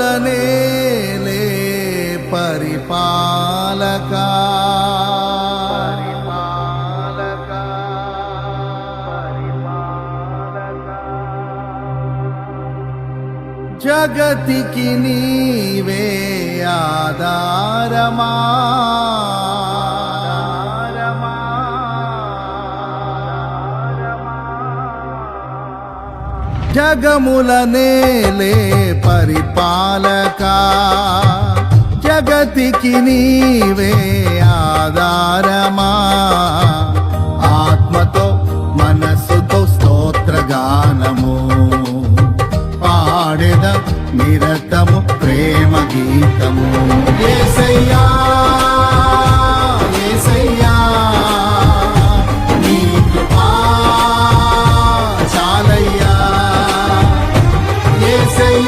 జగములనేలే పరిపాలకా జగతికి నీవే ఆధారమా జగములనేలే పరిపాలకా జగతికి నీవే ఆధారమా ఆత్మతో మనస్సుతో స్తోత్రగానము పాడెద నిరతము ప్రేమ గీతము యేసయ్యా